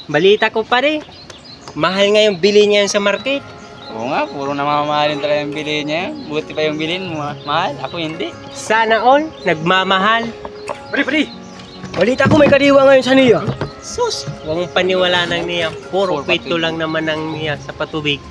balita ko pare, mahal nga yung bili niya sa market. Oo nga, puro namamahalin talaga yung bilhin niya. Buti pa yung bilhin mo, mahal. Ako hindi. Sana all, nagmamahal. Pre, balita ko may kadiwa ngayon sa niya. Sus, huwag mong paniwala ng niya. Puro Puro pito patubig. lang naman ng niya sa patubig.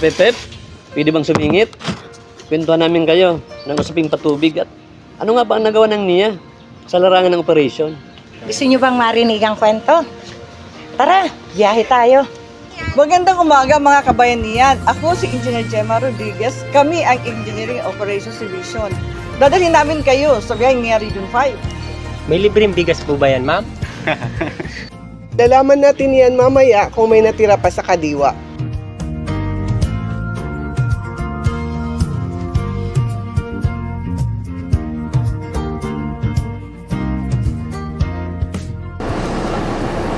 Pep, pwede bang sumingit? Kwentuhan namin kayo ng usaping patubig at ano nga ba ang nagawa ng niya sa larangan ng operasyon? Gusto niyo bang marinig ang kwento? Tara, biyahe tayo. Magandang umaga mga kabayanihan. Ako si Engineer Gemma Rodriguez. Kami ang Engineering Operations Division. Dadalhin namin kayo sa biyaheng niya Region 5. May libreng bigas po ba yan, ma'am? Lalaman natin yan mamaya kung may natira pa sa kadiwa.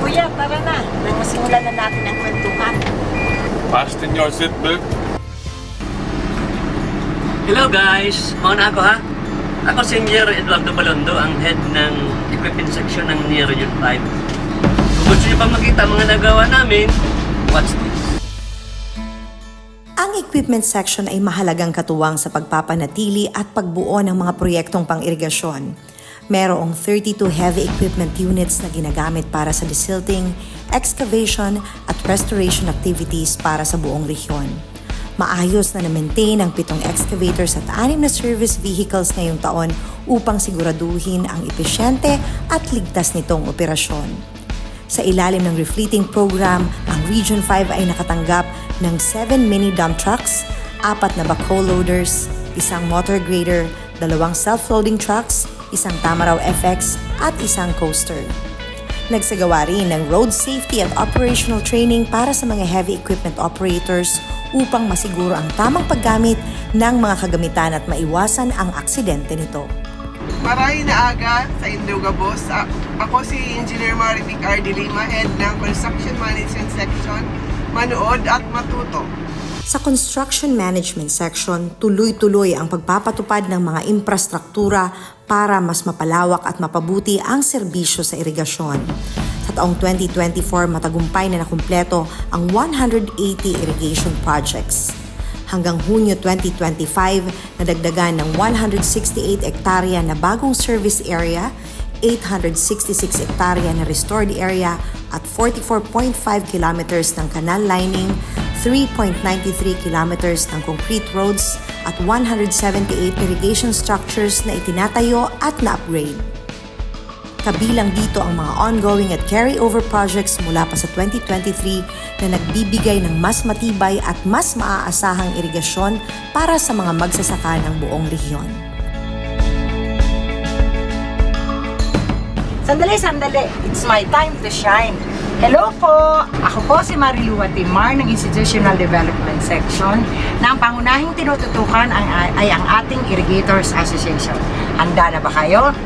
Kuya, tara na. Nang masimulan na natin ang kwentuhan. Fasten your seatbelt. Hello guys! Mauna ako ha? Ako si Engineer Eduardo Balondo, ang head ng equipment section ng NIA Region 5. Kung gusto niyo pa makita mga nagawa namin, watch this. Ang equipment section ay mahalagang katuwang sa pagpapanatili at pagbuo ng mga proyektong pang-irigasyon. Merong 32 heavy equipment units na ginagamit para sa desilting, excavation at restoration activities para sa buong rehiyon. Maayos na na-maintain ang 7 excavators at 6 na service vehicles ngayong taon upang siguraduhin ang epesyente at ligtas nitong operasyon. Sa ilalim ng refleeting program, ang Region 5 ay nakatanggap ng 7 mini dump trucks, 4 na backhoe loaders, 1 motor grader, 2 self-loading trucks, 1 Tamaraw FX at 1 coaster. Nagsagawa rin ng road safety at operational training para sa mga heavy equipment operators upang masiguro ang tamang paggamit ng mga kagamitan at maiwasan ang aksidente nito. Marahin na aga sa Induga Boss. Ako si Engineer Marivic R. De Lima, head ng Construction Management Section. Manood at matuto. Sa Construction Management Section, tuloy-tuloy ang pagpapatupad ng mga infrastruktura para mas mapalawak at mapabuti ang serbisyo sa irigasyon. Sa taong 2024, matagumpay na nakumpleto ang 180 irrigation projects. Hanggang Hunyo 2025, nadagdagan ng 168 hektarya na bagong service area, 866 hektarya na restored area at 44.5 kilometers ng canal lining, 3.93 kilometers ng concrete roads at 178 irrigation structures na itinatayo at na-upgrade. Kabilang dito ang mga ongoing at carryover projects mula pa sa 2023 na nagbibigay ng mas matibay at mas maaasahang irigasyon para sa mga magsasaka ng buong rehiyon. Sandali. It's my time to shine. Hello po! Ako po si Marilu Atimar ng Institutional Development Section na ang pangunahing tinututukan ay ang ating Irrigators Association. Handa na ba kayo?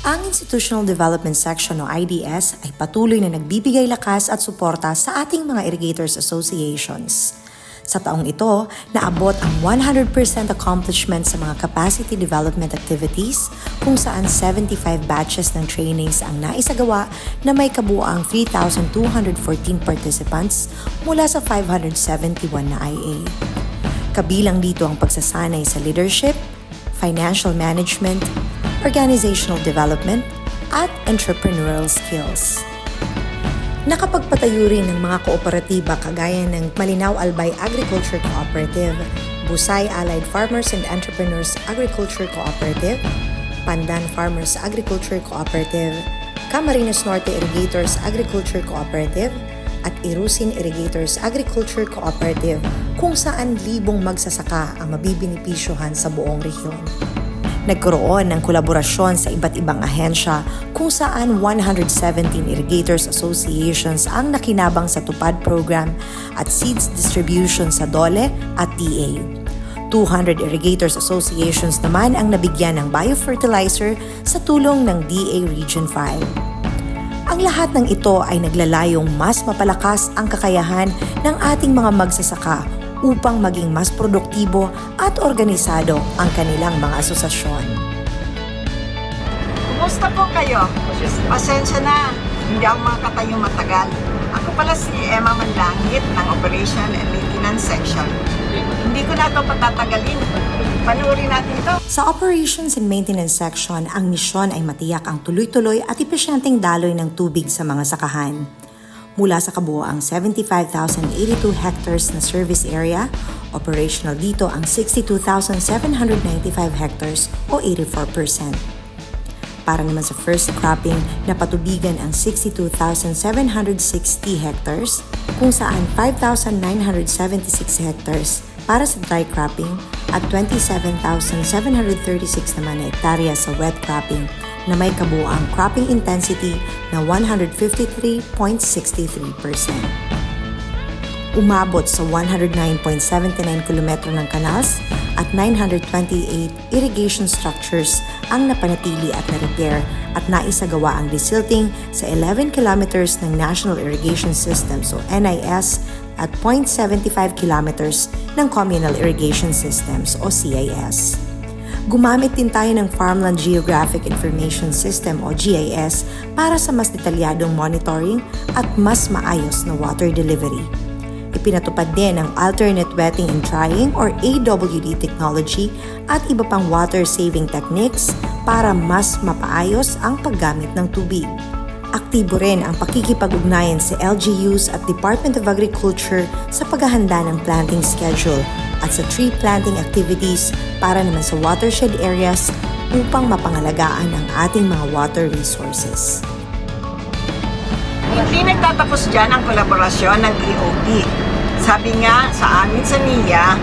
Ang Institutional Development Section o IDS ay patuloy na nagbibigay lakas at suporta sa ating mga irrigators associations. Sa taong ito, naabot ang 100% accomplishment sa mga capacity development activities kung saan 75 batches ng trainings ang naisagawa na may kabuuang 3,214 participants mula sa 571 na IA. Kabilang dito ang pagsasanay sa leadership, financial management, organizational development, at entrepreneurial skills. Nakapagpatayo rin ng mga kooperatiba kagaya ng Malinaw Albay Agriculture Cooperative, Busay Allied Farmers and Entrepreneurs Agriculture Cooperative, Pandan Farmers Agriculture Cooperative, Camarines Norte Irrigators Agriculture Cooperative, at Irusin Irrigators Agriculture Cooperative kung saan libong magsasaka ang mabibinipisyohan sa buong rehiyon. Nagkaroon ng kolaborasyon sa iba't ibang ahensya kung saan 117 irrigators associations ang nakinabang sa TUPAD program at seeds distribution sa DOLE at TA. 200 irrigators associations naman ang nabigyan ng biofertilizer sa tulong ng DA Region 5. Ang lahat ng ito ay naglalayong mas mapalakas ang kakayahan ng ating mga magsasaka upang maging mas produktibo at organisado ang kanilang mga asosasyon. Kumusta po kayo? Pasensya na, hindi ako makakatayong matagal. Ako pala si Emma Manlangit ng Operation and Maintenance Section. Hindi ko na ito patatagalin. Panoorin natin ito. Sa Operations and Maintenance Section, ang misyon ay matiyak ang tuloy-tuloy at epesyenteng daloy ng tubig sa mga sakahan. Mula sa kabuoang 75,082 hectares na service area, operational dito ang 62,795 hectares o 84%. Para naman sa first cropping, napatubigan ang 62,760 hectares, kung saan 5,976 hectares para sa dry cropping at 27,736 naman na hektarya sa wet cropping na may kabuuang cropping intensity na 153.63%. Umabot sa 109.79 kilometro ng canals at 928 irrigation structures ang napanatili at na-repair at naisagawa ang desilting sa 11 kilometers ng National Irrigation System o NIS at 0.75 kilometers ng Communal Irrigation Systems o CIS. Gumamit din tayo ng Farmland Geographic Information System o GIS para sa mas detalyadong monitoring at mas maayos na water delivery. Ipinatupad din ang alternate wetting and drying or AWD technology at iba pang water-saving techniques para mas mapaayos ang paggamit ng tubig. Aktibo rin ang pakikipag-ugnayan sa LGUs at Department of Agriculture sa paghahanda ng planting schedule at sa tree planting activities para naman sa watershed areas upang mapangalagaan ang ating mga water resources. Hindi nagtatapos dyan ang kolaborasyon ng EOD. Sabi nga sa amin sa NIA,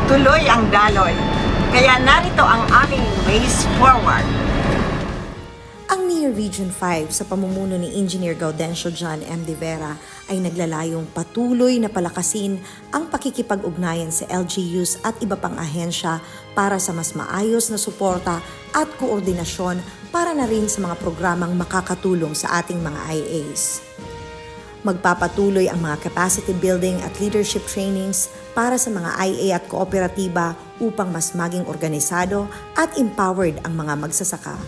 tuloy ang daloy. Kaya narito ang aming ways forward. Ang NIA Region 5 sa pamumuno ni Engineer Gaudencio John M. De Vera ay naglalayong patuloy na palakasin ang pakikipag-ugnayan sa LGUs at iba pang ahensya para sa mas maayos na suporta at koordinasyon para na rin sa mga programang makakatulong sa ating mga IAs. Magpapatuloy ang mga capacity building at leadership trainings para sa mga IA at kooperatiba upang mas maging organisado at empowered ang mga magsasaka.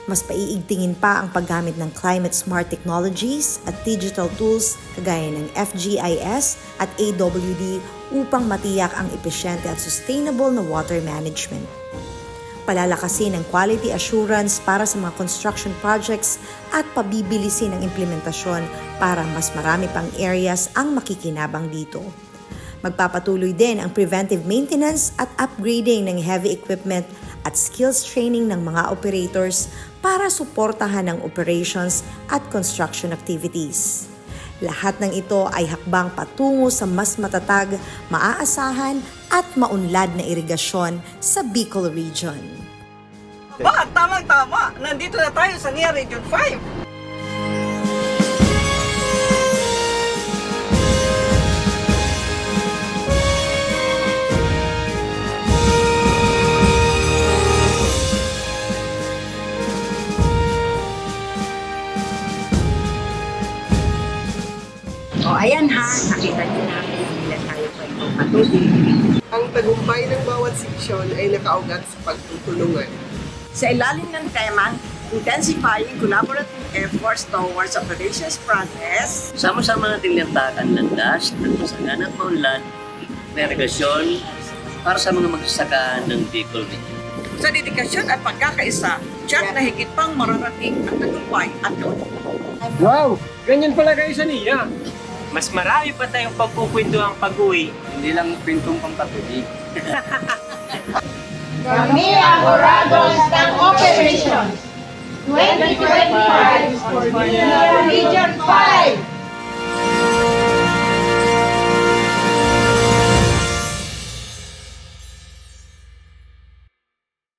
Mas paiigtingin pa ang paggamit ng climate-smart technologies at digital tools kagaya ng FGIS at AWD upang matiyak ang epesyente at sustainable na water management. Palalakasin ang quality assurance para sa mga construction projects at pabibilisin ang implementasyon para mas marami pang areas ang makikinabang dito. Magpapatuloy din ang preventive maintenance at upgrading ng heavy equipment at skills training ng mga operators para suportahan ang operations at construction activities. Lahat ng ito ay hakbang patungo sa mas matatag, maaasahan at maunlad na irigasyon sa Bicol Region. Ba, tamang-tama. Nandito na tayo sa NIA Region 5. O ayan ha, nakita niyo namin ilan tayo pa itong patuloy. Ang tagumpay ng bawat seksyon ay nakaugat sa pagtutulungan. Sa ilalim ng temang Intensifying Collaborative Efforts Towards Operations Progress, Sama-sama nating lantakan landas ng masaganang maunlad na irigasyon para sa mga magsasaka ng Bicol Region. Sa dedikasyon at pagkakaisa, tiyak na higit pang mararating ang tagumpay at kaunlaran. Wow! Ganyan pala kayo sa NIA. Mas marami pa tayong pagkukwento ang pag-uwi. Hindi lang kwentong pampatuloy. Kami ang Orados ng Operation 2025 for NIA Region 5.